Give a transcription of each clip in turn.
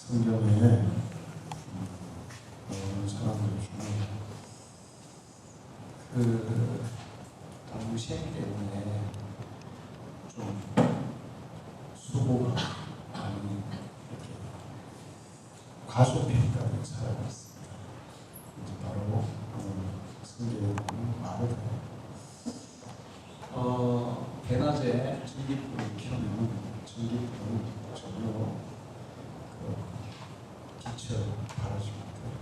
성경에 나오는 사람들 중에 동생 때문에 좀 수고가 많이 이렇게 과소평가된 사람이 있습니다. 이제 바로 성경에 보면 마르다예요. 대낮에 전기불을 켜면 전기불은 전혀 빛을 발하지 못해요.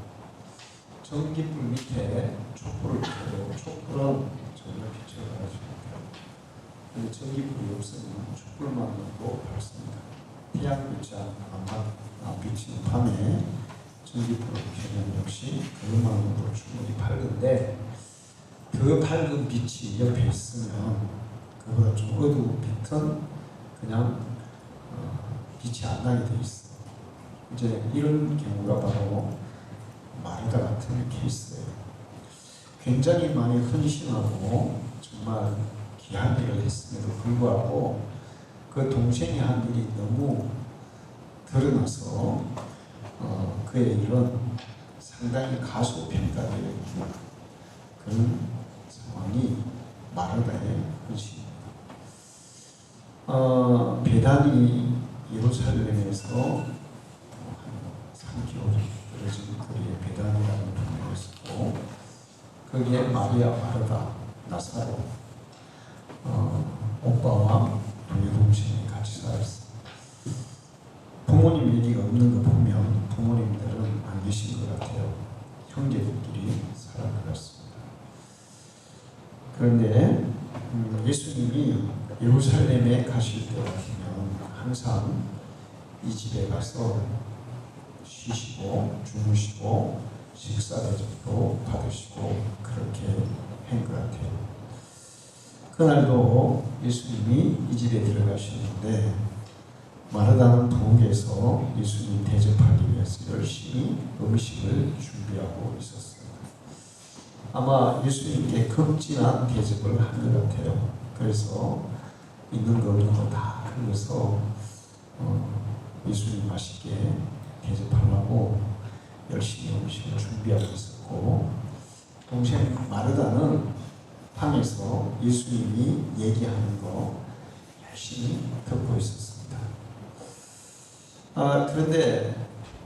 전기불 밑에 촛불을 켜도 촛불은 전혀 빛을 발하지 못해요. 근데 전기불이 없으면 촛불만 놓고 밝습니다. 태양빛이 안 비치는 밤에 전기불을 켜면 역시 그것만으로도 충분히 밝은데 그 밝은 빛이 옆에 있으면 그보다 좀 어두운 빛은 그냥 빛이 안 나게 돼 있어. 이제 이런 경우가 바로 마르다 같은 케이스예요. 굉장히 많이 헌신하고 정말 귀한 일을 했음에도 불구하고 그 동생이 한 일이 너무 드러나서 그의 일은 상당히 가소평가되는 그런 상황이 마르다의 헌신입니다. 베다니 예루살렘에서 3km 떨어진 거리에 베다니라는 동네가 있었고 거기에 마리아, 마르다, 나사로 오빠와 동생이 같이 살았어요. 부모님 얘기가 없는 거 보면 부모님들은 안 계신 것 같아요. 형제들끼리 살아간 것 같습니다. 그런데 예수님이 예루살렘에 가실 때 같으면 항상 이 집에 가서 쉬시고 주무시고 식사 대접도 받으시고 그렇게 한 것 같아요. 그날도 예수님이 이 집에 들어가시는데 마르다는 부엌에서 예수님 대접하기 위해서 열심히 음식을 준비하고 있었어요. 아마 예수님께 극진한 대접을 한 것 같아요. 그래서 있는 거 없는 거 다 흘려서 예수님 맛있게 대접하려고 열심히 음식을 준비하고 있었고 동생 마르다는 방에서 예수님이 얘기하는 거 열심히 듣고 있었습니다. 그런데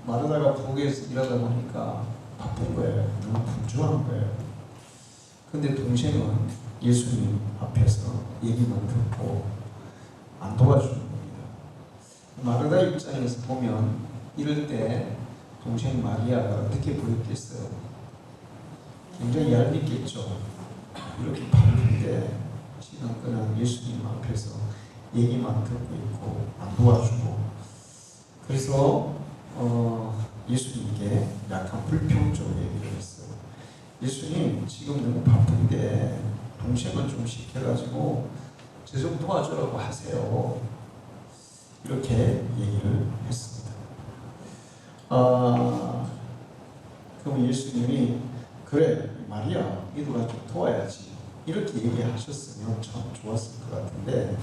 마르다가 부엌에서 일하다 보니까 바쁜 거예요. 너무 분주한 거예요. 근데 동생은 예수님 앞에서 얘기만 듣고 안 도와주는 겁니다. 마르다 입장에서 보면 이럴 때 동생 마리아가 어떻게 보였겠어요? 굉장히 얄밉겠죠. 이렇게 바쁜데 지금 그냥 예수님 앞에서 얘기만 듣고 있고 안 도와주고 그래서 예수님께 약간 불평적으로 얘기를 했어요. 예수님 지금 너무 바쁜데 동생을 좀 시켜가지고 저 좀 도와주라고 하세요. 이렇게 얘기를 했습니다. 그럼 예수님이 그래 마리아 너가 좀 도와야지 이렇게 얘기하셨으면 참 좋았을 것 같은데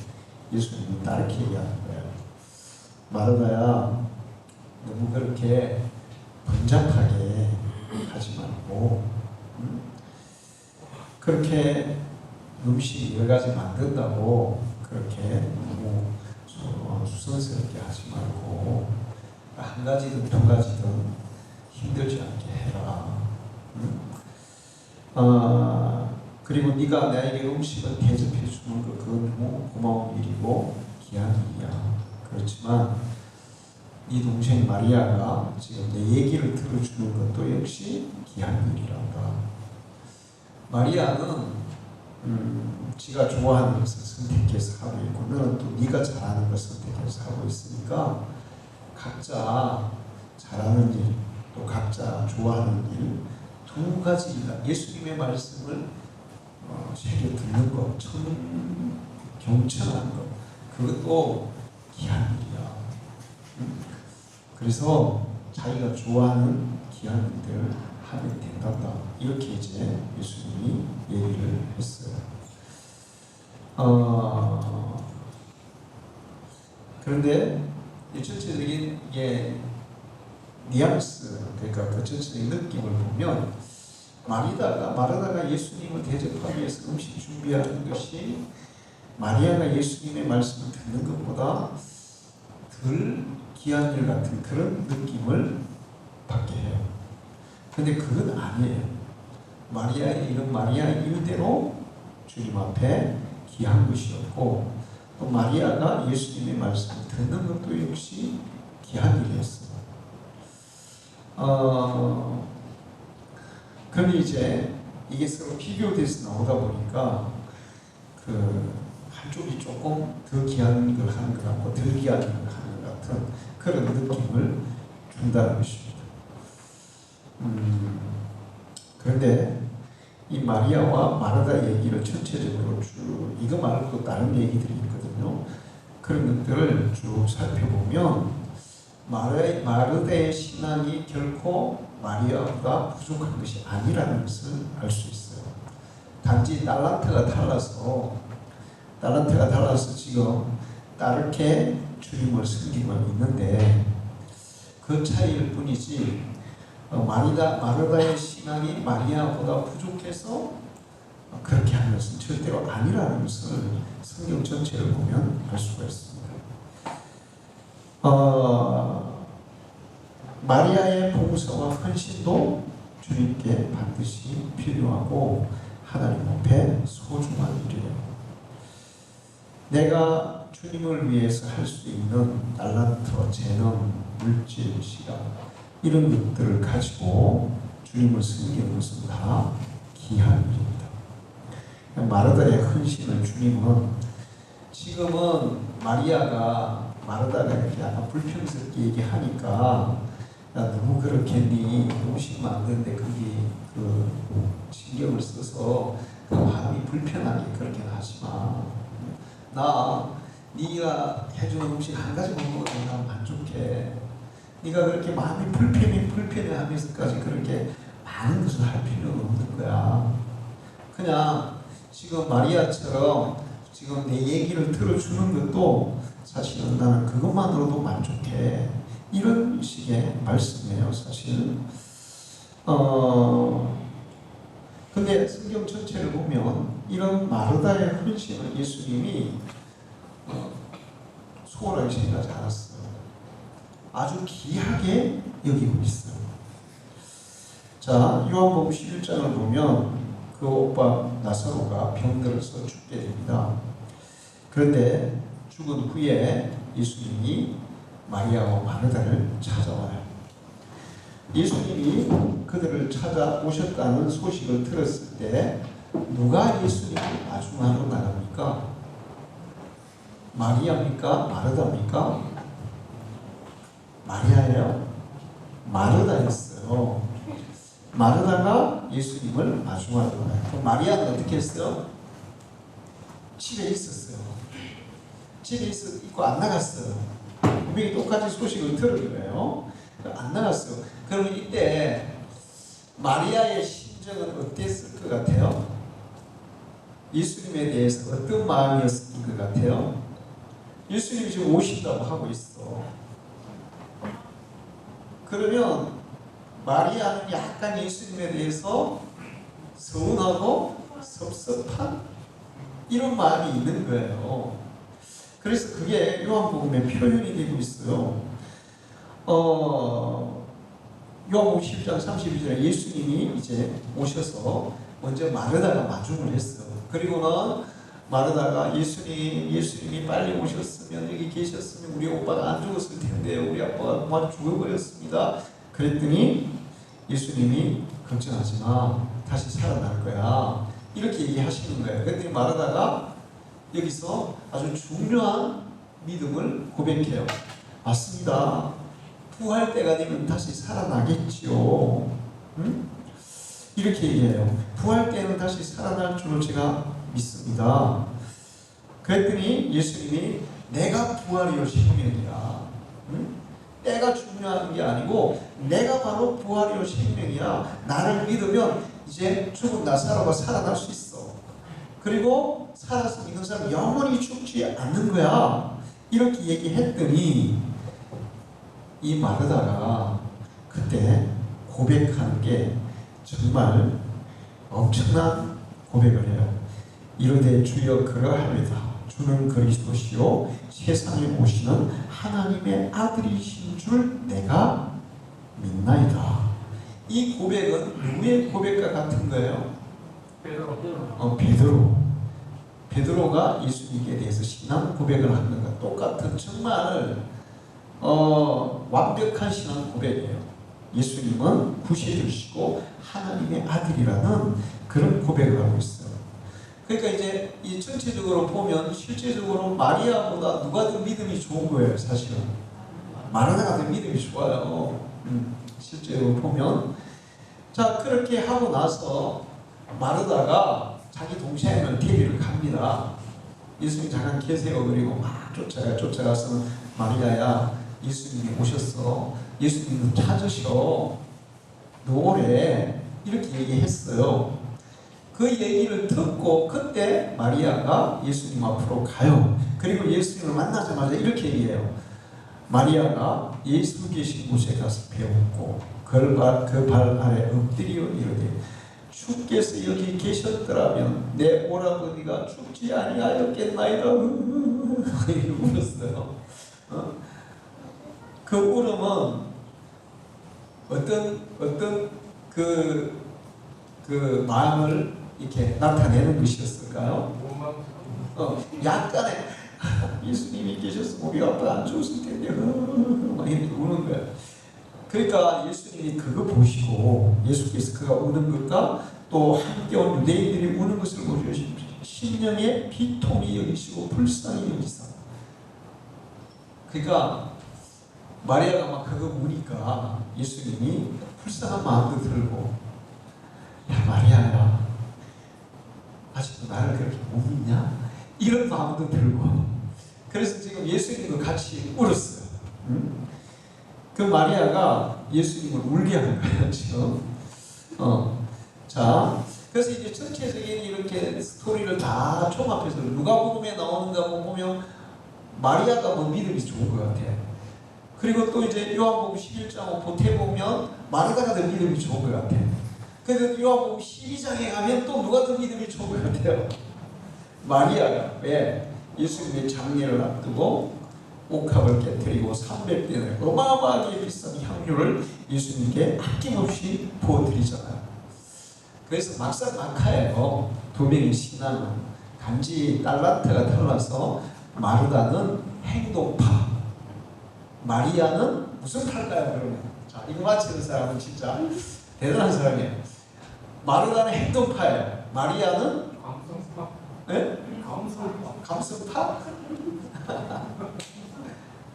예수님이 다르게 얘기하는 거예요. 마르다야 너무 그렇게 번잡하게 하지 말고 그렇게 음식 여러 가지 만든다고 그렇게 너무 수선스럽게 하지 말고 한 가지든 두 가지든 힘들지 않게 해라. 그리고 네가 나에게 음식을 대접해 주는 거 그건 너무 고마운 일이고 귀한 일이야. 그렇지만 네 동생 마리아가 지금 내 얘기를 들어주는 것도 역시 귀한 일이란다. 마리아는 지가 좋아하는 것을 선택해서 하고 있고 너는 또 네가 잘하는 것을 선택해서 하고 있으니까 각자 잘하는 일, 또 각자 좋아하는 일 두 가지 예수님의 말씀을 새겨 듣는 것, 경청하는 것 그것도 귀한 일이야. 그래서 자기가 좋아하는 귀한 일들을 하면 된단다. 이렇게 이제 예수님이 얘기를 했어요. 그런데 전체적인 뉘앙스, 그러니까 그 전체적인 느낌을 보면 마르다가 예수님을 대접하기 위해서 음식 준비하는 것이 마리아가 예수님의 말씀을 듣는 것보다 덜 귀한 일 같은 그런 느낌을 받게 해요. 근데 그건 아니에요. 마리아의 일대로 주님 앞에 귀한 것이었고, 또 마리아가 예수님의 말씀을 듣는 것도 역시 귀한 일이었어요. 그런데 이제 이게 서로 비교돼서 나오다 보니까 그 한쪽이 조금 더 귀한 걸 하는 것 같고 덜 귀한 걸 하는 것 같은 그런 느낌을 준다는 것입니다. 그런데 이 마리아와 마르다 얘기를 전체적으로 쭉 이거 말고 다른 얘기들이 있거든요. 그런 것들을 쭉 살펴보면 마르다의 신앙이 결코 마리아보다 부족한 것이 아니라는 것을 알 수 있어요. 단지 달란트가 달라서 지금 다르게 주님을 섬기고 있는데 그 차이일 뿐이지 마르다의 신앙이 마리아보다 부족해서 그렇게 하는 것은 절대로 아니라는 것을 성경 전체를 보면 알 수가 있습니다. 마리아의 봉사와 헌신도 주님께 반드시 필요하고 하나님 앞에 소중한 일이에요. 내가 주님을 위해서 할 수 있는 달란트, 재능, 물질, 시간 이런 것들을 가지고 주님을 섬기는 것은 다 귀한 일입니다. 마르다의 헌신을 주님은 지금은 마르다가 이렇게 약간 불평스럽게 얘기하니까 야 너무 그렇겠니? 음식 만드는데 거기 신경을 써서 그 마음이 불편하게 그렇게 하지 마. 네가 해주는 음식 한 가지 먹어도 내가 만족해. 네가 그렇게 마음이 불편해 하면서까지 그렇게 많은 것을 할 필요는 없는 거야. 그냥 지금 마리아처럼 지금 내 얘기를 들어주는 것도 사실은 나는 그것만으로도 만족해. 이런 식의 말씀이에요, 사실. 근데 성경 전체를 보면 이런 마르다의 헌신을 예수님이 소홀하게 생각하지 않았어요. 아주 귀하게 여기고 있어요. 자, 요한복음 11장을 보면 그 오빠 나사로가 병들어서 죽게 됩니다. 그런데 죽은 후에 예수님이 마리아와 마르다를 찾아와요. 예수님이 그들을 찾아오셨다는 소식을 들었을 때 누가 예수님을 마중하러 나갑니까? 마리아입니까? 마르다입니까? 마리아예요. 마르다였어요. 마르다가 예수님을 마중하러 가요. 그럼 마리아는 어떻게 했어요? 집에 있었어요. 집에 있고 안 나갔어요. 분명히 똑같은 소식을 들은 거예요. 안 나갔어요. 그러면 이때 마리아의 심정은 어땠을 것 같아요? 예수님에 대해서 어떤 마음이었을 것 같아요? 예수님이 지금 오신다고 하고 있어. 그러면 마리아는 약간 예수님에 대해서 서운하고 섭섭한 이런 마음이 있는 거예요. 그래서 그게 요한복음의 표현이 되고 있어요. 요한복음 12장 32절에 예수님이 이제 오셔서 먼저 마르다가 마중을 했어요. 그리고는 마르다가 예수님이 빨리 오셨으면 여기 계셨으면 우리 오빠가 안 죽었을 텐데요. 우리 아빠가 그만 죽어버렸습니다. 그랬더니 예수님이 걱정하지 마. 다시 살아날 거야. 이렇게 얘기하시는 거예요. 그랬더니 마르다가 여기서 아주 중요한 믿음을 고백해요. 맞습니다. 부활 때가 되면 다시 살아나겠지요. 응? 이렇게 얘기해요. 부활 때는 다시 살아날 줄로 제가 믿습니다. 그랬더니 예수님이 내가 부활이요 생명이야. 응? 때가 중요한 게 아니고 내가 바로 부활이요 생명이야. 나를 믿으면 이제 죽은 나사로가 살아날 수 있어. 그리고 살아서 믿는 사람은 영원히 죽지 않는 거야. 이렇게 얘기했더니 이 마르다가 그때 고백하는 게 정말 엄청난 고백을 해요. 이르되 주여 그러하리이다. 주는 그리스도시요 세상에 오시는 하나님의 아들이신 줄 내가 믿나이다. 이 고백은 누구의 고백과 같은 거예요? 베드로가 예수님께 대해서 신앙 고백을 하는 것과 똑같은 정말 완벽한 신앙 고백이에요. 예수님은 구세주시고 하나님의 아들이라는 그런 고백을 하고 있어요. 그러니까 이제 이 전체적으로 보면 실제적으로 마리아보다 누가 더 믿음이 좋은 거예요. 사실은 마르다가 더 믿음이 좋아요. 실제로 보면. 자, 그렇게 하고 나서 마르다가 자기 동생을 데리러 갑니다. 예수님 잠깐 계세요. 그리고 막 쫓아가서 마리아야, 예수님이 오셨어. 예수님을 찾으셔. 너 오래. 이렇게 얘기했어요. 그 얘기를 듣고 그때 마리아가 예수님 앞으로 가요. 그리고 예수님을 만나자마자 이렇게 얘기해요. 마리아가 예수 계신 곳에 가서 배웠고 그 발 아래 엎드려 이르되 주께서 여기 계셨더라면 내 오라버니가 죽지 아니하였겠나이다. 울었어요. 그 울음은 어떤 그 마음을 이렇게 나타내는 것이었을까요? 약간의 예수님이 계셨으면 우리 아빠 안 죽었을 텐데 막 이렇게 우는 거야. 그러니까 예수님이 그거 보시고 예수께서 그가 우는 것과 또 함께 온 유대인들이 우는 것을 보시고 심령의 비통이 여기시고 불쌍히 여기사. 그러니까 마리아가 막 그거 우니까 예수님이 불쌍한 마음도 들고, 야 마리아야 아직도 나를 그렇게 못 믿냐? 이런 마음도 들고. 그래서 지금 예수님도 같이 울었어요. 그 마리아가 예수님을 울게 하는 거예요 지금. 자, 그래서 이제 전체적인 이렇게 스토리를 다 종합해서 누가복음에 나오는 거 보면 마리아가 뭐 믿음이 좋은 것 같아요. 그리고 또 이제 요한복음 11장 보태 보면 마르다가 더 믿음이 좋은 것 같아요. 그래서 요한복음 12장에 가면 또 누가 더 믿음이 좋은 것 같아요? 마리아가. 왜? 예수님의 장례를 앞두고 옥합을 깨뜨리고 300대나 어마어마하게 비싼 향유를 예수님께 아낌없이 부어드리잖아요. 그래서 막상막하예요. 두 명의 신앙은 단지 달란트가 달라서 마르다는 행동파, 마리아는 무슨 파일까요? 그러면 자, 이거 맞히는 사람은 진짜 대단한 사람이에요. 마르다는 행동파예요. 마리아는 감성파. 네? 감성파?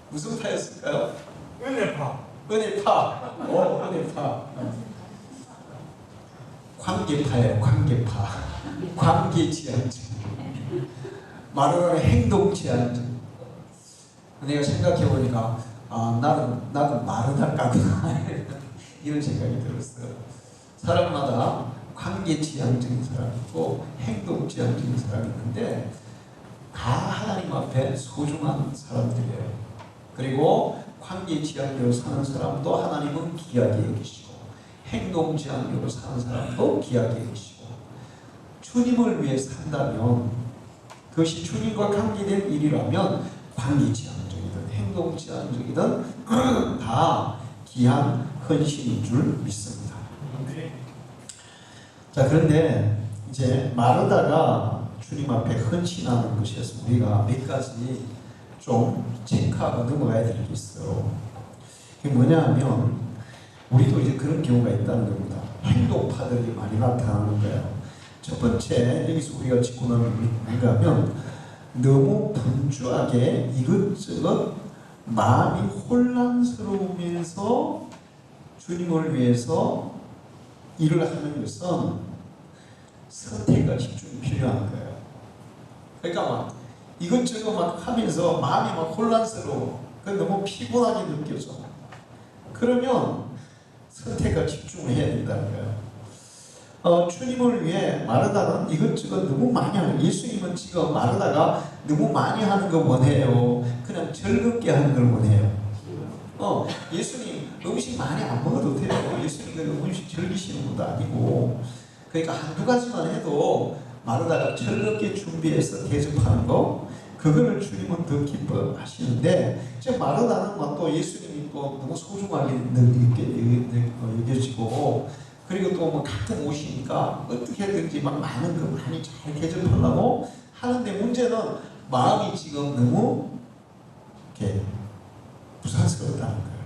무슨 파였을까요? 은혜파. 은혜파. 관계파예요. 관계파. 관계지향적. 마르다는 행동지향적. 내가 생각해보니까 나는 마르다까구나 이런 생각이 들었어요. 사람마다 관계지향적인 사람이 있고 행동지향적인 사람이 있는데 다 하나님 앞에 소중한 사람들이에요. 그리고 관계지향적으로 사는 사람도 하나님은 귀하게 여기시고 행동지향적으로 사는 사람도 귀하게 여기시고 주님을 위해 산다면 그것이 주님과 관계된 일이라면 관계지향적이든 행동지향적이든 다 귀한 헌신인 줄 믿습니다. 자, 그런데 이제 마르다가 주님 앞에 헌신하는 것에서 우리가 몇 가지 좀 체크하고 넘어가야 될 게 있어요. 그게 뭐냐 하면 우리도 이제 그런 경우가 있다는 겁니다. 행동파들이 많이 나타나는 거예요. 첫 번째, 여기서 우리가 짚고 나면 뭔가 하면 너무 분주하게 이것저것 마음이 혼란스러우면서 주님을 위해서 일을 하는 것은 선택과 집중이 필요한 거예요. 그러니까 막 이것저것 막 하면서 마음이 막 혼란스러워. 너무 피곤하게 느껴져. 그러면 선택과 집중을 해야 된다는 거예요. 주님을 위해 마르다는 이것저것 너무 많이 하는, 예수님은 지금 마르다가 너무 많이 하는 걸 원해요? 그냥 즐겁게 하는 걸 원해요? 예수님 음식 많이 안 먹어도 돼요. 예수님 그 음식 즐기시는 분도 아니고. 그러니까 한두 가지만 해도 마르다가 즐겁게 준비해서 대접하는 거, 그거를 주님은 더 기뻐하시는데, 지금 마르다는 또 예수님이 또 너무 소중하게 여겨지고, 그리고 또 뭐 가끔 오시니까 어떻게든지 막 많은 거 많이 잘 대접하려고 하는데, 문제는 마음이 지금 너무 이렇게 부산스럽다는 거예요.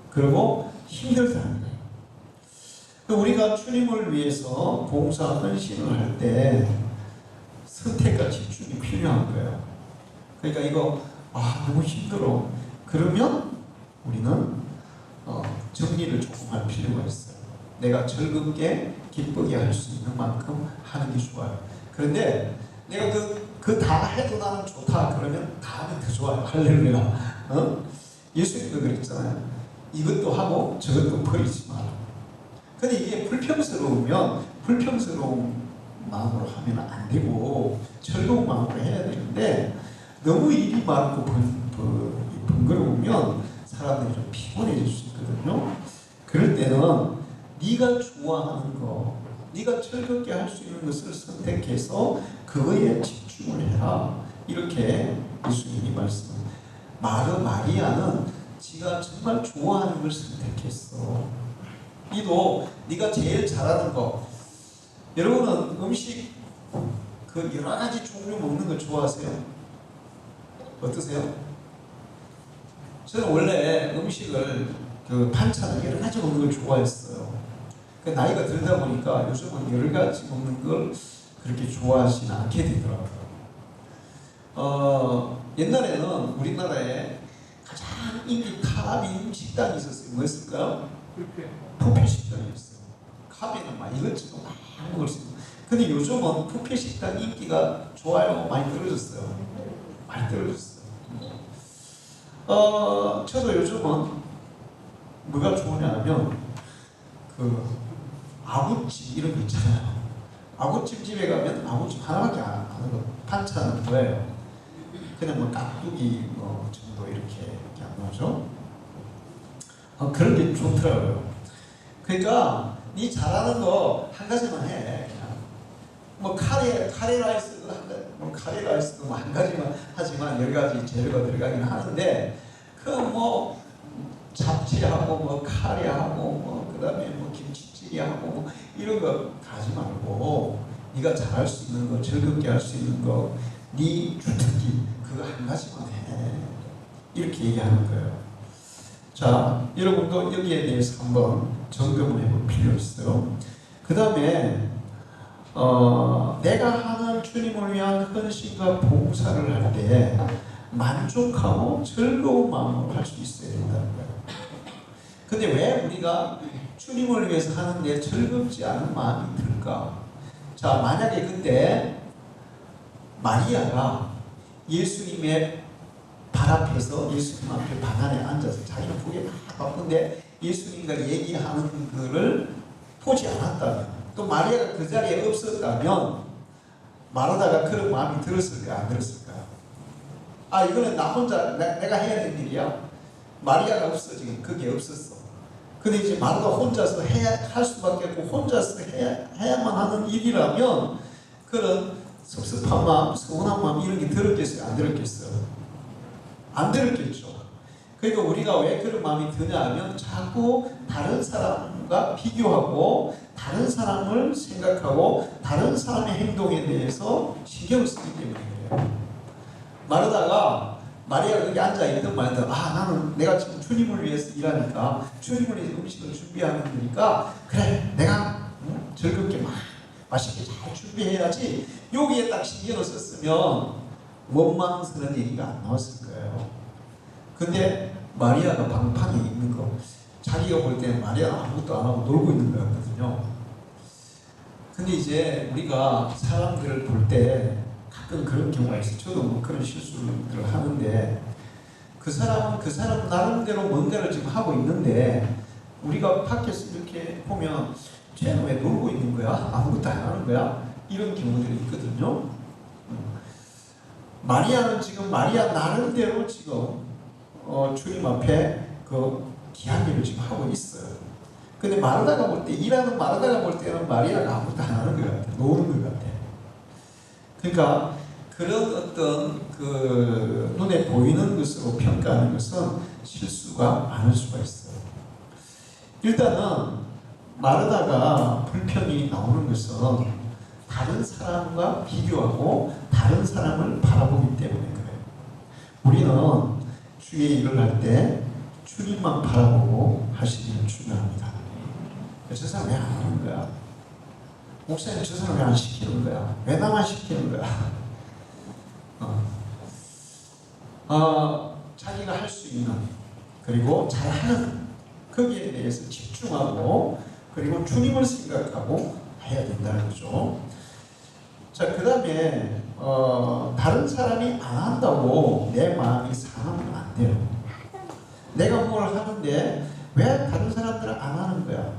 그리고 힘들다는 거예요. 우리가 주님을 위해서 봉사 헌신을 할 때 선택과 집중이 필요한 거예요. 그러니까 이거 너무 힘들어. 그러면 우리는 정리를 조금 할 필요가 있어요. 내가 즐겁게 기쁘게 할 수 있는 만큼 하는 게 좋아요. 그런데 내가 그 다 해도 나는 좋다 그러면 다음에 더 좋아요. 할렐루야. 예수님도 그랬잖아요. 이것도 하고 저것도 버리지 마라. 근데 이게 불평스러우면 불평스러운 마음으로 하면 안 되고 즐거운 마음으로 해야 되는데, 너무 일이 많고 번거로우면 사람들이 좀 피곤해질 수 있거든요. 그럴 때는 네가 좋아하는 거, 네가 즐겁게 할 수 있는 것을 선택해서 그거에 집중을 해라. 이렇게 예수님이 말씀합니다. 마리아는 지가 정말 좋아하는 걸 선택했어. 니도 네가 제일 잘하는 거, 여러분은 음식 그 여러 가지 종류 먹는 거 좋아하세요? 어떠세요? 저는 원래 음식을 그 반찬을 여러 가지 먹는 걸 좋아했어요. 그 나이가 들다 보니까 요즘은 여러 가지 먹는 걸 그렇게 좋아하지는 않게 되더라고요. 옛날에는 우리나라에 가장 인기 탑인 식당이 있었어요. 뭐였을까요? 뷔페 식당이었어요. 카페는 막 이것저것 막 먹을 수 있는. 근데 요즘은 뷔페 식당 인기가 좋아요. 많이 떨어졌어요. 많이 떨어졌어요. 저도 요즘은 뭐가 좋으냐면 그 아구찜 이런 거 있잖아요. 아구찜 집에 가면 아구찜 하나밖에 안 하는 거. 반찬은 뭐예요? 그냥 뭐 깍두기 뭐 정도 이렇게 안 나오죠. 그런 게 좋더라고요. 그러니까 네 잘하는 거 한 가지만 해. 그냥 뭐 카레 라이스도 카레 라이스도 뭐 한 가지만 하지만 여러 가지 재료가 들어가긴 하는데, 그 뭐 잡채하고 뭐 카레하고 뭐 그다음에 뭐 김치찌개하고 뭐 이런 거 가지 말고 네가 잘할 수 있는 거, 즐겁게 할 수 있는 거, 네 주특기 그거 한 가지만 해. 이렇게 얘기하는 거예요. 자, 여러분도 여기에 대해서 한번 점검을 해볼 필요 있어요. 그 다음에 내가 하는 주님을 위한 헌신과 봉사를 할 때 만족하고 즐거운 마음으로 할 수 있어야 된다는 거예요. 근데 왜 우리가 주님을 위해서 하는데 즐겁지 않은 마음이 들까? 자, 만약에 그때 마리아가 예수님의 발 앞에서 예수님 앞에 방 안에 앉아서 자기는 보기에 막 바쁜데 예수님과 얘기하는 것을 보지 않았다면, 또 마리아가 그 자리에 없었다면 마르다가 그런 마음이 들었을까 안 들었을까? 이거는 나 혼자 내가 해야 될 일이야. 마리아가 없어. 지금 그게 없었어. 근데 이제 마르다 혼자서 할 수밖에 없고 혼자서 해야만 하는 일이라면 그런 섭섭한 마음, 서운한 마음 이런 게 들었겠어요? 안 들었겠어요? 안 들었겠죠. 그러니까 우리가 왜 그런 마음이 드냐 하면 자꾸 다른 사람과 비교하고 다른 사람을 생각하고 다른 사람의 행동에 대해서 신경을 쓰기 때문에 그래요. 마리아가 여기 앉아있던 말도 나는 내가 지금 주님을 위해서 일하니까 주님을 위해서 음식을 준비하는 거니까 그래 내가 즐겁게 막 맛있게 잘 준비해야지, 여기에 딱 신경을 썼으면 원망스러운 얘기가 안 나왔을 거예요. 근데 마리아가 방판에 있는 거, 자기가 볼 때는 마리아는 아무것도 안 하고 놀고 있는 거 같거든요. 근데 이제 우리가 사람들을 볼 때 가끔 그런 경우가 있어요. 저도 뭐 그런 실수를 하는데, 그 사람 나름대로 뭔가를 지금 하고 있는데 우리가 밖에서 이렇게 보면 쟤는 왜 놀고 있는 거야? 아무것도 안 하는 거야? 이런 경우들이 있거든요. 마리아는 지금 마리아 나름대로 지금 주님 앞에 그 그 귀한 일을 지금 하고 있어요. 근데 마르다가 볼 때, 일하는 마르다가 볼 때는 마리아가 아무것도 안 하는 것 같아. 노는 것 같아. 그러니까 그런 어떤 그 눈에 보이는 것으로 평가하는 것은 실수가 많을 수가 있어요. 일단은 마르다가 불평이 나오는 것은 다른 사람과 비교하고 다른 사람을 바라보기 때문에 그래요. 우리는 주의 일을 할 때 주님만 바라보고 하시기를 중요합니다. 저 사람 왜 안 하는 거야? 목사님 저 사람 왜 안 시키는 거야? 왜 나만 시키는 거야? 자기가 할 수 있는 그리고 잘하는 거기에 대해서 집중하고 그리고 주님을 생각하고 해야 된다는 거죠. 자, 그 다음에 다른 사람이 안 한다고 내 마음이 상하면 안 돼요. 내가 뭘 하는데 왜 다른 사람들은 안 하는 거야?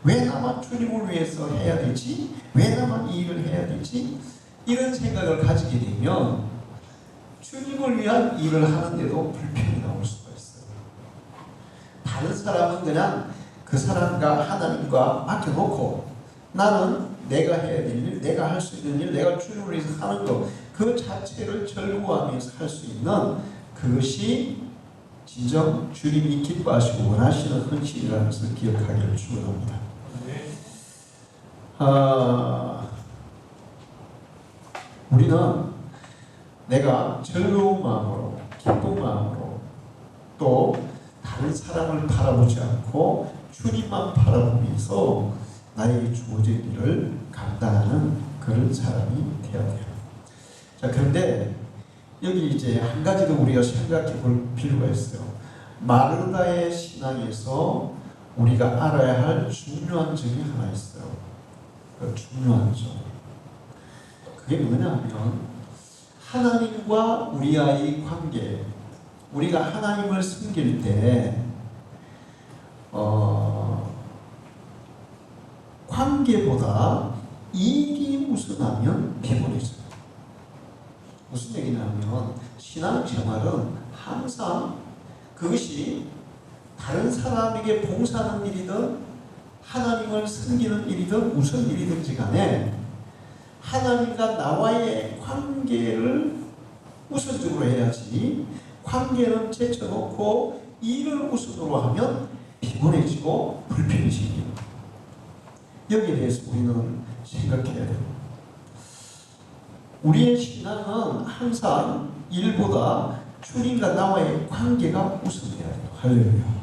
왜 나만 주님을 위해서 해야 되지? 왜 나만 이 일을 해야 되지? 이런 생각을 가지게 되면 주님을 위한 일을 하는데도 불평이 나올 수가 있어요. 다른 사람은 그냥 그 사람과 하나님과 맡겨놓고 나는 내가 해야 될 일, 내가 할 수 있는 일, 내가 주님을 위해서 하는 것, 그 자체를 절구하면서 할 수 있는 그것이 진정 주님이 기뻐하시고 원하시는 헌신이라는 것을 기억하기를 축원합니다. 우리는 내가 즐거운 마음으로 기쁜 마음으로 또 다른 사람을 바라보지 않고 주님만 바라보면서 나에게 주어진 일을 감당하는 그런 사람이 되어야 돼요. 자, 그런데 여기 이제 한 가지 더 우리가 생각해 볼 필요가 있어요. 마르다의 신앙에서 우리가 알아야 할 중요한 점이 하나 있어요. 그 중요한 점. 그게 뭐냐면 하나님과 우리와의 관계. 우리가 하나님을 섬길 때 관계보다 일이 우선하면 피곤해져요. 무슨 얘기냐면 신앙생활은 항상 그것이 다른 사람에게 봉사하는 일이든 하나님을 섬기는 일이든 무슨 일이든지 간에 하나님과 나와의 관계를 우선적으로 해야지 관계는 제쳐놓고 일을 우선으로 하면 피곤해지고 불편이 생기는 여기에 대해서 우리는 생각해야 돼요. 우리의 신앙은 항상 일보다 주님과 나와의 관계가 우선해야 돼요. 할렐루야.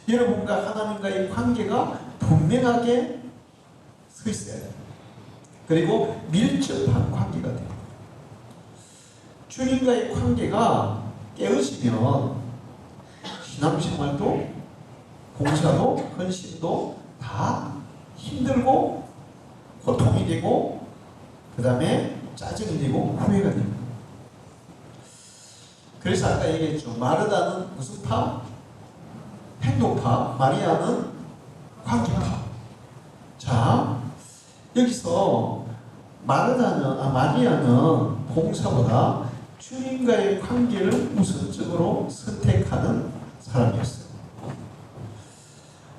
여러분과 하나님과의 관계가 분명하게 서 있어야 돼요. 그리고 밀접한 관계가 돼요. 주님과의 관계가 깨어지면 신앙생활도 봉사도 헌신도 다 힘들고 고통이 되고 그 다음에 짜증이 되고 후회가 됩니다. 그래서 아까 얘기했죠. 마르다는 무슨 파? 행동파. 마리아는 관계파. 자, 여기서 마리아는 봉사보다 주님과의 관계를 우선적으로 선택하는 사람이었어요.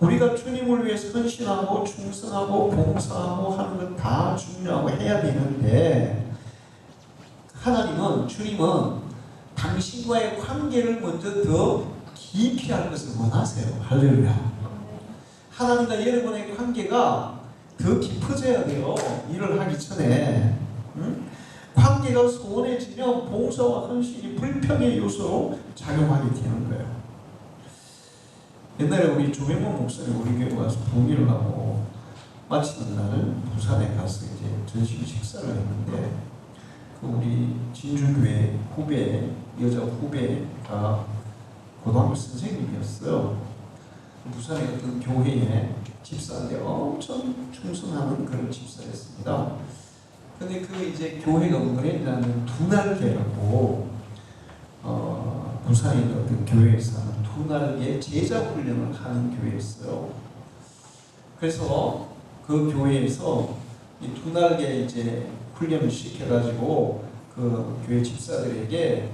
우리가 주님을 위해서 헌신하고 충성하고 봉사하고 하는 건 다 중요하고 해야 되는데 주님은 당신과의 관계를 먼저 더 깊이 할 것을 원하세요. 할렐루야. 하나님과 여러분의 관계가 더 깊어져야 돼요. 일을 하기 전에. 관계가 소원해지면 봉사와 헌신이 불평의 요소로 작용하게 되는 거예요. 옛날에 우리 조명문 목사님 우리 교회 와서 부흥회를 하고 마치는 날 부산에 가서 이제 전심 식사를 했는데 그 우리 진주교회 여자 후배가 고등학교 선생님이었어요. 부산의 어떤 교회에 집사인데 엄청 충성하는 그런 집사였습니다. 근데 그 이제 교회가 뭐랬냐면 두날개라고 부산에 있는 어떤 교회에서 하는 두날개 제자 훈련을 하는 교회였어요. 그래서 그 교회에서 이 두날개 이제 훈련을 시켜가지고 그 교회 집사들에게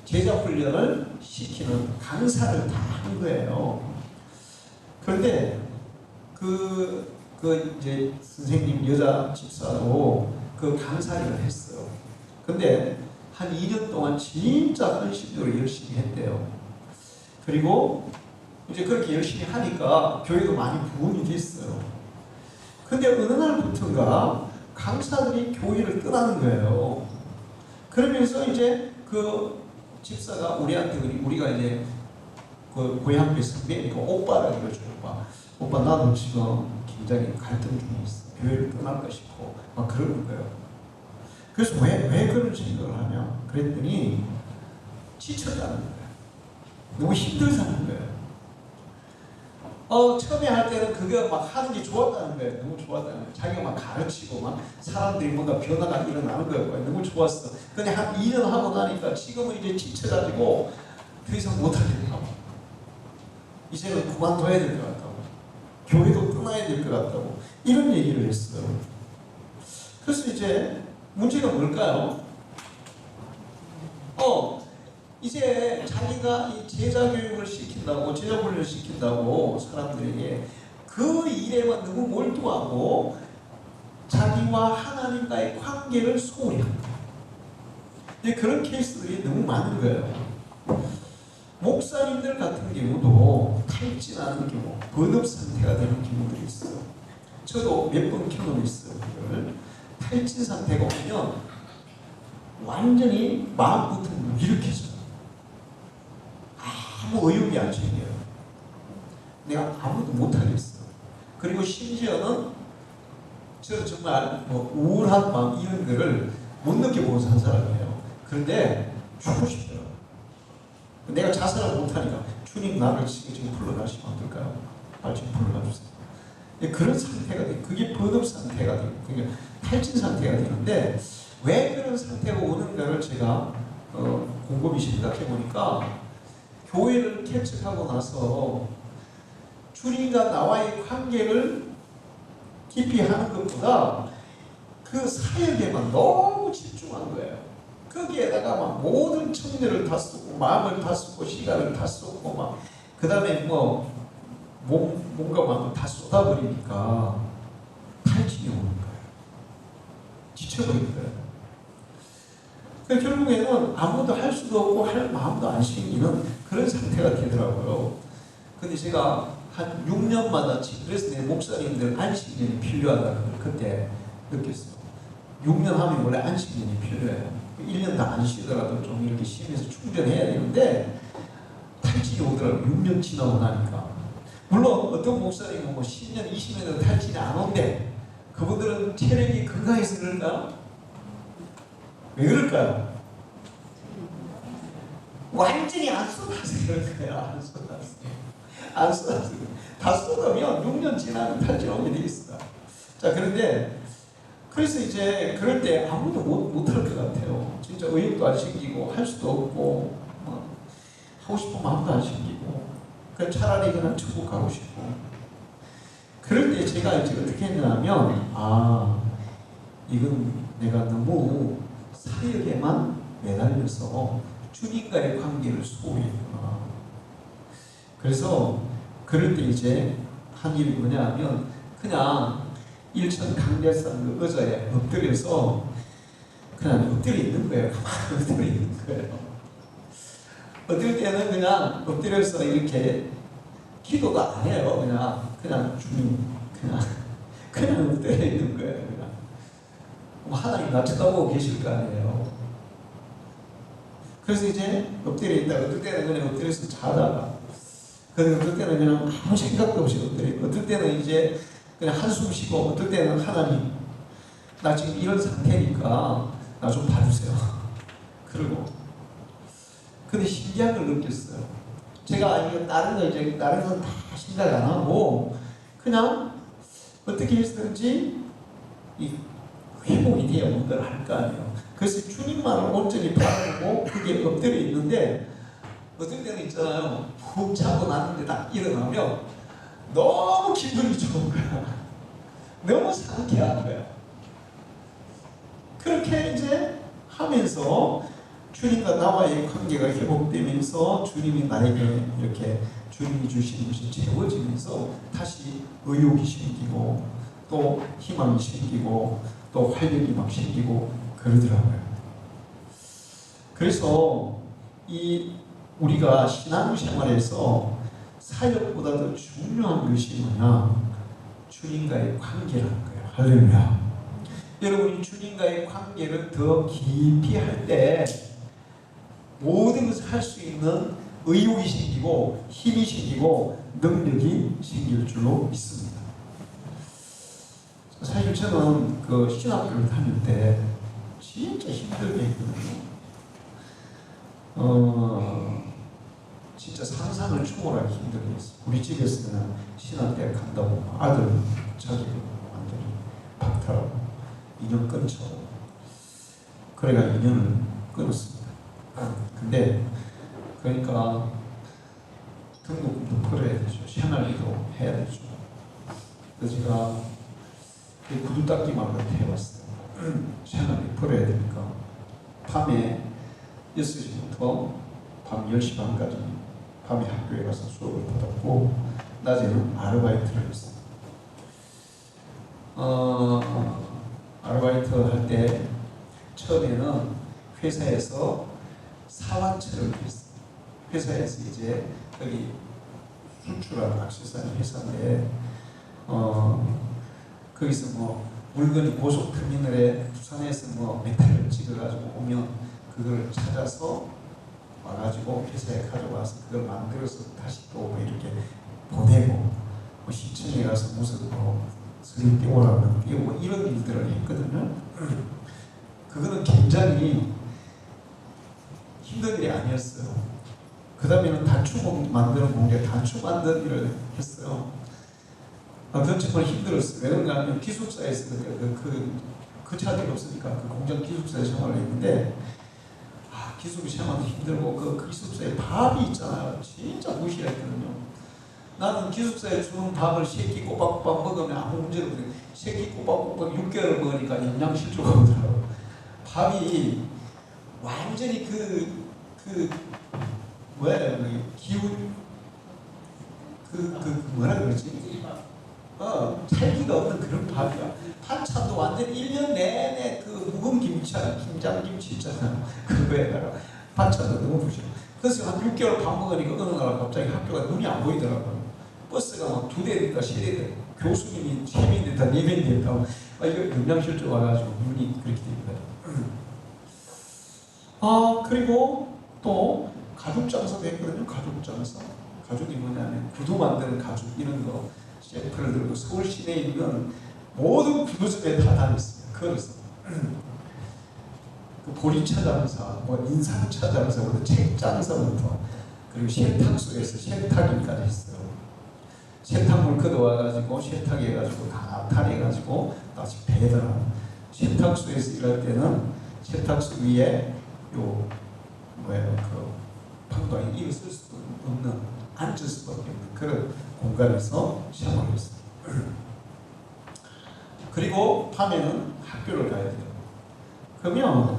제자 훈련을 시키는 강사를 다 한 거예요. 그런데 이제 선생님 여자 집사도 그 강사 일을 했어요. 근데 한 2년 동안 진짜 헌신적으로 열심히 했대요. 그리고 이제 그렇게 열심히 하니까 교회도 많이 부흥이 됐어요. 근데 어느 날부터인가 강사들이 교회를 떠나는 거예요. 그러면서 이제 그 집사가 우리한테 우리가 이제 그 고향 선배니까 오빠라고 그러죠. 오빠 나도 지금 굉장히 갈등 중에 있어. 교회를 떠날까 싶고 막 그러는 거예요. 그래서 왜 그런 생각을 하냐? 그랬더니 지쳤다는 거예요. 너무 힘들다는 거예요. 처음에 할 때는 그게 막 하는 게 좋았다는 거예요. 너무 좋았다는 거예요. 자기가 막 가르치고 막 사람들이 뭔가 변화가 일어나는 거예요. 너무 좋았어. 근데 한 2년 하고 나니까 지금은 이제 지쳐가지고 더 이상 못하겠다고. 이제는 그만둬야 될 것 같다고. 교회도 떠나야 될 것 같다고. 이런 얘기를 했어요. 그래서 이제 문제가 뭘까요? 이제 자기가 이 제자 교육을 시킨다고, 제자 훈련을 시킨다고 사람들에게 그 일에만 너무 몰두하고 자기와 하나님과의 관계를 소홀히 합니다. 그런 케이스들이 너무 많은 거예요. 목사님들 같은 경우도 탈진하는 경우, 번업 상태가 되는 경우들이 있어요. 저도 몇 번 경험했어요. 탈진 상태가 오면 완전히 마음부터 무기력해져요. 아무 의욕이 안 생겨요. 내가 아무것도 못하겠어. 그리고 심지어는 저는 정말 우울한 마음 이런 거를 못 느껴보면서 한 사람이에요. 그런데 죽고 싶더라고요. 내가 자살을 못하니까 주님 나를 지금 불러가시면 어떨까요? 좀 불러가주세요. 그런 상태가 돼요. 그게 번업 상태가 돼요. 그게 탈진 상태가 되는데 왜 그런 상태가 오는가를 제가 곰곰이 생각해보니까 교회를 개척하고 나서 주님과 나와의 관계를 깊이 하는 것보다 그 사역에만 너무 집중한 거예요. 거기에다가 막 모든 청년을 다 쏟고 마음을 다 쏟고 시간을 다 쏟고 막 그 다음에 뭔가 막 다 쏟아버리니까 탈진이 오는 거예요. 지쳐버린 거예요. 결국에는 아무도 할 수도 없고 할 마음도 안 생기는 그런 상태가 되더라고요. 근데 제가 한 6년마다 그래서 내 목사님들 안식년이 필요하다는 걸 그때 느꼈어요. 6년 하면 원래 안식년이 필요해요. 1년 다 안 쉬더라도 좀 이렇게 쉬면서 충전해야 되는데 탈진이 오더라고요. 6년 지나고 나니까. 물론 어떤 목사님은 10년, 20년은 탈진이 안 온대. 그분들은 체력이 건강해서 그럴까요? 왜 그럴까요? 완전히 안 쏟아서 그럴 거야. 안 쏟아서. 다 쏟으면 6년 지나면 탈진 오게 돼 있어. 자, 그런데 그래서 이제 그럴 때 아무도 못할 것 같아요. 진짜 의욕도 안 생기고 할 수도 없고 하고 싶은 마음도 안 생기고 차라리 그냥 천국 가고 싶고. 그럴 때 제가 이제 어떻게 했냐면 이건 내가 너무 사역에만 매달려서 주님과의 관계를 소홀히 했구나. 그래서 그럴 때 이제 한 일이 뭐냐 하면 그냥 일천 강대산 그 의자에 엎드려서 그냥 엎드려 있는 거예요. 가만히 엎드려 있는 거예요. 어떨 때는 그냥 엎드려서 이렇게 기도도 안 해요. 그냥 주님 그냥 엎드려 있는 거예요. 그냥 하나님 나 쳐다보고 계실 거 아니에요. 그래서 이제 엎드려 있다가 어떨 때는 그냥 엎드려서 자다가 어떨 때는 그냥 아무 생각도 없이 엎드려 있고 어떨 때는 이제 그냥 한숨 쉬고 어떨 때는 하나님 나 지금 이런 상태니까 나 좀 봐주세요. 그러고 근데 신기한 걸 느꼈어요. 제가 다른 건 다 생각 안 하고 그냥 어떻게 했든지 이 회복이 돼야 뭔가를 할 거 아니에요. 그래서 주님만을 온전히 바라보고 그게 엎드려 있는데 어떤 때는 있잖아요. 푹 자고 났는데 딱 일어나면 너무 기분이 좋은 거야. 너무 상쾌한 거야. 그렇게 이제 하면서 주님과 나와의 관계가 회복되면서 주님이 나에게 이렇게 주님이 주시는 것이 채워지면서 다시 의욕이 생기고 또 희망이 생기고 또 활력이 막 생기고 그러더라고요. 그래서 이 우리가 신앙생활에서 사역보다 더 중요한 것이 뭐냐? 주님과의 관계라는 거예요. 할렐루야. 여러분이 주님과의 관계를 더 깊이 할 때 모든 것을 할 수 있는 의욕이 생기고 힘이 생기고 능력이 생길 줄로 믿습니다. 사실 저는 그 신학교를 다닐 때 진짜 힘들게 했거든요. 진짜 상상을 초월하기 힘들게 했어요. 우리 집에서는 신학대학 간다고 아들 자기를 완전히 박탈하고 2년 끊죠. 그래가 2년을 끊었습니다. 근데 그러니까 등록금도 벌어야 되죠. 생활비도 해야 되죠. 그래서 제가 구두 닦기만 해봤어요. 생활비 벌어야 되니까 밤에 6시부터 밤 10시 반까지 밤에 학교에 가서 수업을 받았고 낮에는 아르바이트를 했어요. 아르바이트 할 때 처음에는 회사에서 사완처를 했어요. 회사에서 이제 여기 수출하는 액세서리 회사인데 거기서 뭐 물건이 고속터미널에 부산에서 뭐 메탈을 찍어가지고 오면 그걸 찾아서 와가지고 회사에 가져와서 그걸 만들어서 다시 또 뭐 이렇게 보내고 뭐 시청에 가서 무슨 뭐 서류 띄우라면 띄우고 이런 일들을 했거든요. 그거는 굉장히 힘든 일이 아니었어요. 그 다음에는 단추 만드는 공장, 단추 만드는 일을 했어요. 그건 정말 힘들었어요. 왜 그런가 하면 기숙사에서 그 차들이 없으니까 그 공장 기숙사에 생활을 했는데 기숙사 생활도 힘들고 그 기숙사에 밥이 있잖아요. 진짜 무시했거든요. 나는 기숙사에 주는 밥을 3끼 꼬박꼬박 먹으면 아무 문제도 없어요. 3끼 꼬박꼬박 6개월을 먹으니까 영양실조가 오더라고요. 밥이 완전히 뭐야 기운 뭐라 그러지? 찰기가 없는 그런 밥이야. 반찬도 완전 1년 내내 그 묵은 김치야, 김장김치 있잖아요. 그거에다가 반찬도 너무 부셔. 그래서 한 6개월 밥 먹으니까 어느 날 갑자기 학교가 눈이 안 보이더라고요. 버스가 막 2대니까 3대, 교수님이 3명이 됐다, 4명이 됐다. 이거 영양실조 와가지고 눈이 그렇게 됩니다. 그리고 또 가죽 장사도 했거든요. 가죽 장사. 가죽이 뭐냐면 구두 만드는 가죽 이런 거 셰프를 들고 서울 시내에 있는 모든 구두집에 다 다녔어요. 그래서 그 보리차 장사, 뭐 인삼차 장사부터 책 장사부터 그리고 세탁소에서 세탁일까지 했어요. 세탁물 걷어와가지고 세탁해가지고 다 탈해가지고 다시 배달하고 세탁소에서 일할 때는 세탁소 위에 그 방도에 일어설 수도 없는 앉을 수밖에 없는 그런 공간에서 생활을 했어요. 그리고 밤에는 학교를 가야 돼요. 그러면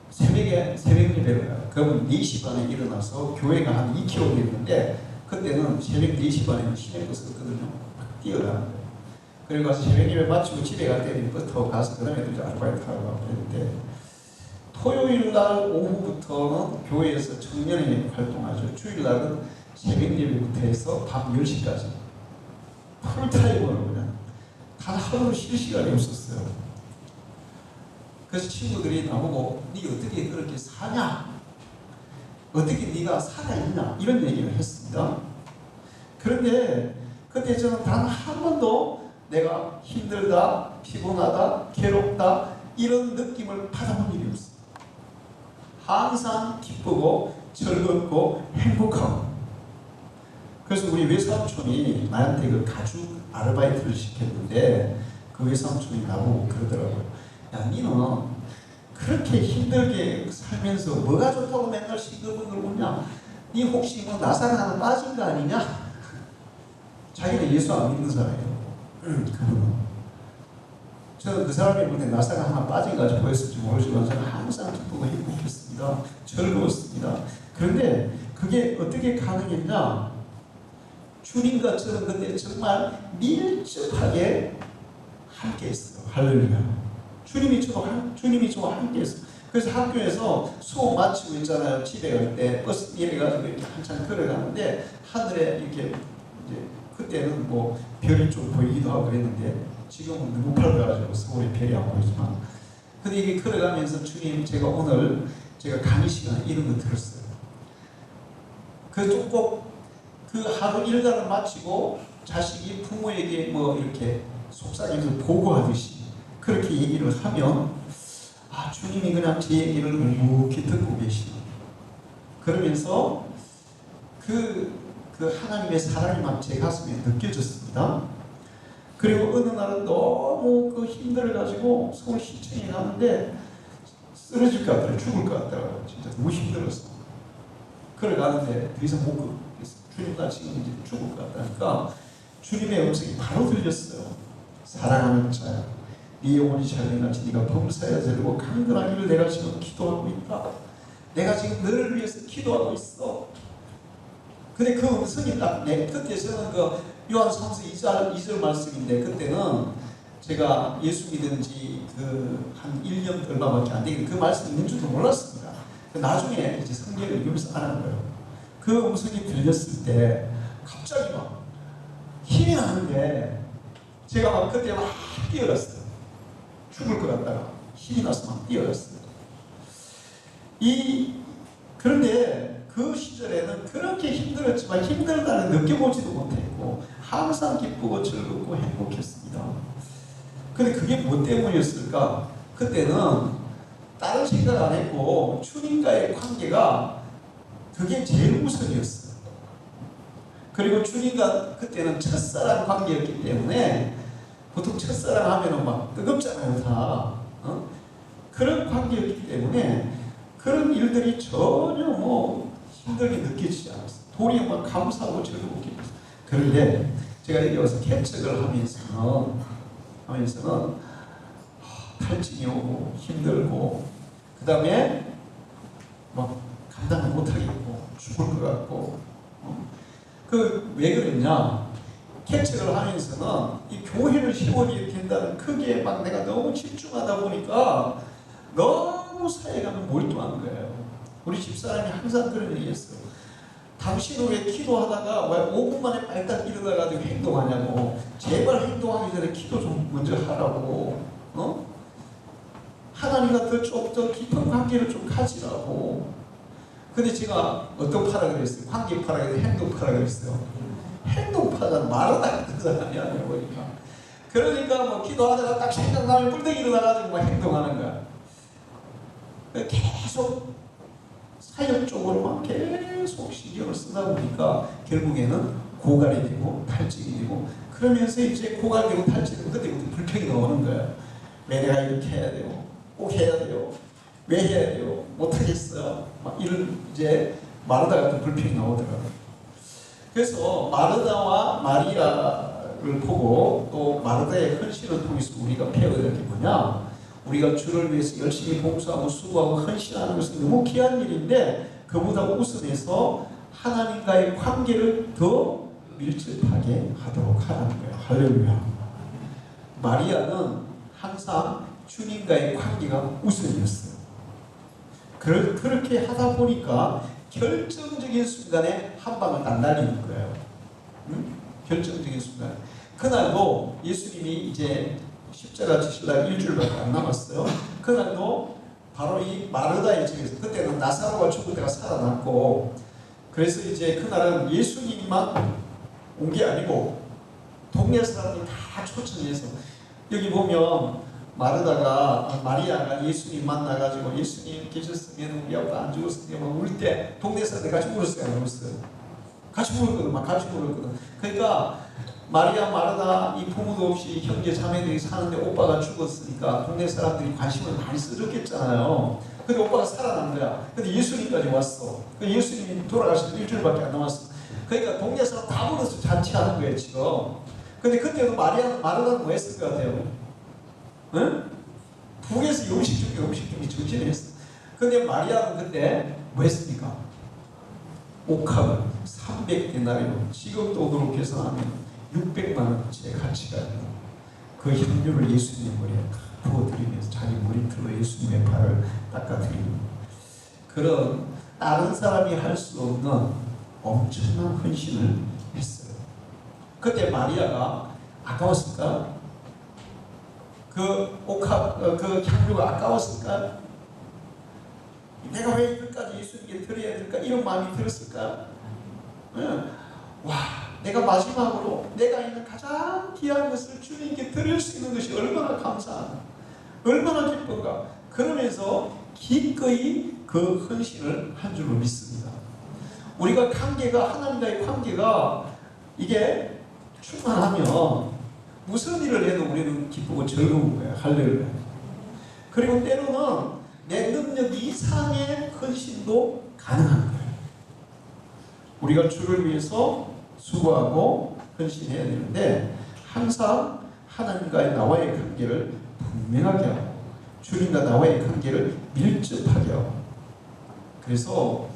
새벽 예배를 가요. 그러면 4시 반에 일어나서 교회가 한 2km 있는데 그때는 새벽 4시 반에는 시내버스가 없거든요. 막 뛰어가는 거예요. 그리고 가서 새벽 예배 마치고 집에 갈 때는 버스 타고 가서 그 다음에 이제 아르바이트 하러 가고 그랬는데 토요일 날 오후부터는 교회에서 청년회 활동하죠. 주일 날은 새벽 예배부터 해서 밤 10시까지 풀타임으로 그냥 단 하루 쉴 시간이 없었어요. 그래서 친구들이 나보고 네 어떻게 그렇게 사냐? 어떻게 네가 살아있냐? 이런 얘기를 했습니다. 그런데 그때 저는 단 한 번도 내가 힘들다, 피곤하다, 괴롭다 이런 느낌을 받아본 일이 없어요. 항상 기쁘고 즐겁고 행복하고. 그래서 우리 외삼촌이 나한테 그 가죽 아르바이트를 시켰는데 그 외삼촌이 나보고 그러더라고요. 야, 니는 그렇게 힘들게 살면서 뭐가 좋다고 맨날 시끌벅을 웃냐? 니 혹시 뭐 나사를 하나 빠진 거 아니냐? 자기는 예수 안 믿는 사람이에요. 그러면 저는 그 사람의 눈에 나사가 하나 빠진가지고 보였을지 모르지만 저는 항상 기쁘고 행복했습니다. 즐거웠습니다. 그런데 그게 어떻게 가능했냐? 주님과 저는 그때 정말 밀접하게 함께했어요. 할렐루야. 주님이 저와 함께했어요. 그래서 학교에서 수업 마치고 있잖아요. 집에 갈 때 버스 내려가지고 이렇게 한참 걸어가는데 하늘에 이렇게 이제 그때는 뭐 별이 좀 보이기도 하고 그랬는데 지금은 너무 밝아가지고 서울에 별이 안 보이지만 근데 이게 걸어가면서 주님 제가 오늘 제가 강의 시간에 이런 거 들었어요. 그래서 꼭 그 하루 일과를 마치고 자식이 부모에게 뭐 이렇게 속삭여서 보고하듯이 그렇게 얘기를 하면 아 주님이 그냥 제 얘기를 묵묵히 듣고 계시고 그러면서 그 하나님의 사랑이 막 제 가슴에 느껴졌습니다. 그리고 어느 날은 너무 그 힘들어가지고 서울 시청에 가는데 쓰러질 것 같더라고요. 죽을 것 같더라고요. 진짜 너무 힘들어서 걸어가는데 더 이상 못 걷겠어요. 주님 나 지금 이제 죽을 것 같다니까 주님의 음성이 바로 들렸어요. 사랑하는 자야 네 영혼이 자유인같이 네가 범사에 들고 강건하기를 내가 지금 기도하고 있다. 내가 지금 너를 위해서 기도하고 있어. 근데 그 음성이 딱 그때 저는 그 요한 3서 2절 말씀인데 그때는 제가 예수 믿은 지 한 1년 얼마밖에 안 되겠는데 그 말씀이 있는 줄도 몰랐습니다. 나중에 이제 성경을 읽으면서 알았는 거예요. 그 음성이 들렸을 때 갑자기 막 힘이 나는데 제가 막 그때 막 뛰어갔어요. 죽을 것 같다가 힘이 나서 막 뛰어갔어요. 그런데 그 시절에는 그렇게 힘들었지만 힘들다는 느껴보지도 못했고 항상 기쁘고 즐겁고 행복했습니다. 근데 그게 뭐 때문이었을까? 그때는 다른 생각 안 했고 주님과의 관계가 그게 제일 우선이었어요. 그리고 주님과 그때는 첫사랑 관계였기 때문에 보통 첫사랑 하면은 막 뜨겁잖아요, 다. 그런 관계였기 때문에 그런 일들이 전혀 뭐 힘들게 느껴지지 않았어요. 도리어 막 감사하고 즐겁게. 그런데 제가 여기 와서 개척을 하면서는 탈진이 오고 힘들고 그 다음에 막 감당을 못하겠고 죽을 것 같고 왜 그랬냐? 개척을 하면서는 이 교회를 세워야 된다는 크기에 막 내가 너무 집중하다 보니까 너무 사회감에 몰두한 거예요. 우리 집사람이 항상 그런 얘기했어요. 당신은 왜 기도하다가 왜 5분 만에 빨딱 일어나가지고 행동하냐고. 제발 행동하기 전에 기도 좀 먼저 하라고. 하나님과 더 깊은 관계를 좀 가지라고. 근데 제가 어떤 파라 그랬어요? 관계 파라 그랬어요? 행동 파라 그랬어요? 행동파가 말은 안 듣는 사람이 아니야 보니까. 그러니까 뭐 기도하다가 딱 생각나면 뿔덩이 일어나가지고 막 행동하는 거야. 계속 사역적으로만 계속 신경을 쓰다 보니까 결국에는 고갈이 되고 탈증이 되고 그러면서 이제 고갈되고 탈증되고 그때부터 불평이 나오는 거야. 왜 내가 이렇게 해야 돼요? 꼭 해야 돼요? 왜 해야 돼요? 못하겠어요? 막 이런 이제 마르다 같은 불평이 나오더라고요. 그래서 마르다와 마리아를 보고 또 마르다의 헌신을 통해서 우리가 배워야 될 게 뭐냐? 우리가 주를 위해서 열심히 봉사하고 수고하고 헌신하는 것은 너무 귀한 일인데 그보다 우선해서 하나님과의 관계를 더 밀접하게 하도록 하라는 거예요. 할렐루야. 마리아는 항상 주님과의 관계가 우선이었어요. 그렇게 하다 보니까 결정적인 순간에 한 방을 딱 날리는 거예요. 결정적인 순간. 그날도 예수님이 이제 십자가 지실 날 일주일밖에 안 남았어요. 그날도 바로 이 마르다의 집에서 그때는 나사로가 죽을 때가 살아났고 그래서 이제 그날은 예수님만 온 게 아니고 동네 사람들이 다 초청해서 여기 보면 마리아가 예수님 만나가지고 예수님 계셨으면 우리 아빠 안 죽었을 때 막 울 때 동네 사람들 같이 울었어요, 안 울었어요? 같이 울었거든, 막 같이 울었거든. 그러니까 마리아, 마르다 이 부모도 없이 형제 자매들이 사는데 오빠가 죽었으니까 동네 사람들이 관심을 많이 쓰셨겠잖아요. 근데 오빠가 살아난 거야. 근데 예수님까지 왔어. 예수님이 돌아가시고 일주일밖에 안 남았어. 그러니까 동네 사람 다 불러서 잔치하는 거예요, 지금. 근데 그때도 마르다는 뭐 했을 것 같아요? 응? 북에서 음식 중에 전진했어. 근데 마리아는 그때 뭐 했습니까? 옥합을 300데나리온, 지금 돈으로 계산하면 600만 원어치의 가치가 있는 그 향유를 예수님 머리에 부어드리면서 자기 머리털로 예수님의 발을 닦아드리는 그런 다른 사람이 할 수 없는 엄청난 헌신을 했어요. 그때 마리아가 아까웠을까? 그 옥합, 그 향유가 아까웠을까? 내가 왜 이것까지 예수님께 드려야 될까? 이런 마음이 들었을까? 와, 내가 마지막으로 내가 있는 가장 귀한 것을 주님께 드릴 수 있는 것이 얼마나 감사한가, 얼마나 기쁜가. 그러면서 기꺼이 그 헌신을 한 줄로 믿습니다. 우리가 관계가, 하나님과의 관계가 이게 충만하면 무슨 일을 해도 우리는 기쁘고 즐거운 거예요. 할렐루야. 그리고 때로는 내 능력 이상의 헌신도 가능한 거예요. 우리가 주를 위해서 수고하고 헌신해야 되는데 항상 하나님과의 나와의 관계를 분명하게 하고 주님과 나와의 관계를 밀접하게 하고, 그래서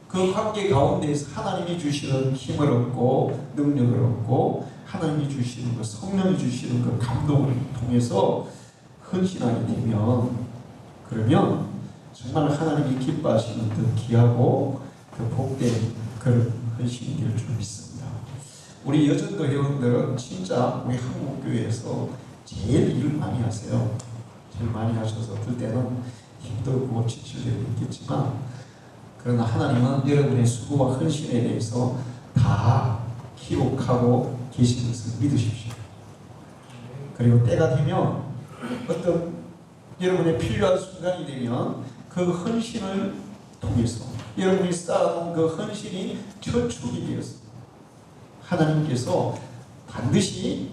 그 관계 가운데에서 하나님이 주시는 힘을 얻고 능력을 얻고 하나님이 주시는 그 성령이 주시는 그 감동을 통해서 헌신하게 되면, 그러면 정말 하나님이 기뻐하시는 그 귀하고 그 복된 그런 헌신이 될 줄 믿습니다. 우리 여전도 회원들은 진짜 우리 한국교회에서 제일 일을 많이 하세요. 제일 많이 하셔서 들 때는 힘들고 지칠 때도 있겠지만, 그러나 하나님은 여러분의 수고와 헌신에 대해서 다 기록하고 계신 것을 믿으십시오. 그리고 때가 되면 어떤 여러분의 필요한 순간이 되면 그 헌신을 통해서 여러분이 쌓아놓은 그 헌신이 저축이 되어서 하나님께서 반드시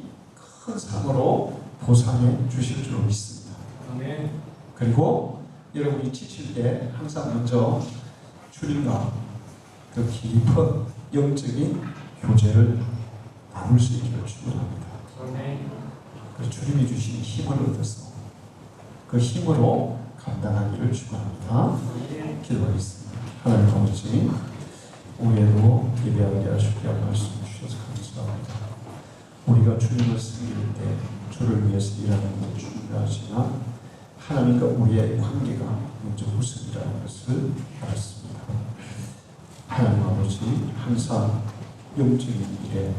큰 상으로 보상해 주실 줄 믿습니다. 아멘. 그리고 여러분이 지칠 때 항상 먼저 주님과 그 깊은 영적인 교제를 나눌 수 있기를 축원합니다. 그 주님이 주신 힘을 얻어서 그 힘으로 감당하기를 축원합니다. 기도하겠습니다. 하나님 아버지, 오해도 예배하게 하시고 말씀 주셔서 감사합니다. 우리가 주님을 섬길 때 주를 위해서 일하는 것 중요하지만 하나님과 우리의 관계가 먼저 우선이라는 것을 알았습니다. 하나님 아버지, 항상 영적인 일에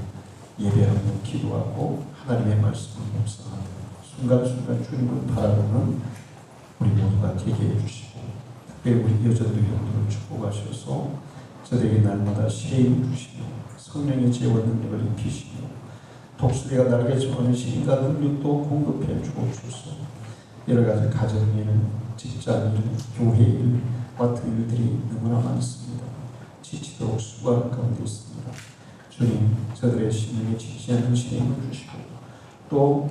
예배하며 기도하고 하나님의 말씀을 묵상하며 순간순간 주님을 바라보는 우리 모두가 되게 해주시고, 특별히 우리 여전도 형들을 축복하셔서 저들에게 날마다 새 힘을 주시며 성령의 지혜와 능력을 입히시며 독수리가 날개 저는 힘과 능력도 공급해 주옵소서. 여러 가지 가정일, 직장일, 교회일 같은 일들이 너무나 많습니다. 지치도록 수고하는 가운데 있습니다. 주님, 저들의 심령에 지치지 않는 힘을 주시고 또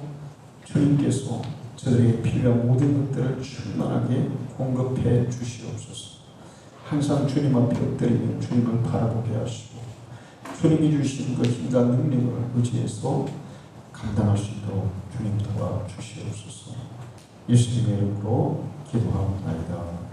주님께서 저들에게 필요한 모든 것들을 충만하게 공급해 주시옵소서. 항상 주님 앞에 엎드리며 주님을 바라보게 하시고 주님이 주신 그 힘과 능력을 의지해서 감당할 수 있도록 주님 도와주시옵소서. 예수님의 이름으로 기도하옵나이다.